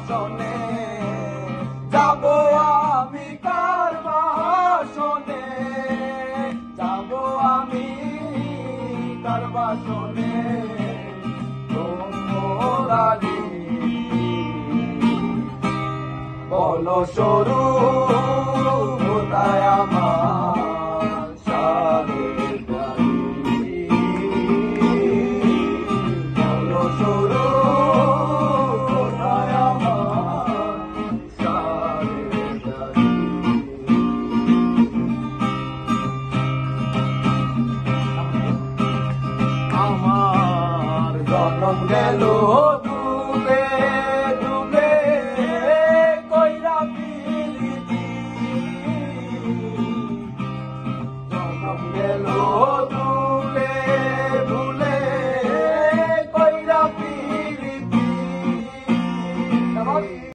বাসনে যাব আমি কার বাসনে যাব আমি কার বাসনে তোমরারি বলো সরু কোথায় আমার সারের বাড়ি বলো সরু কোথায় আমার সারের বাড়ি আমার জন্ম গেল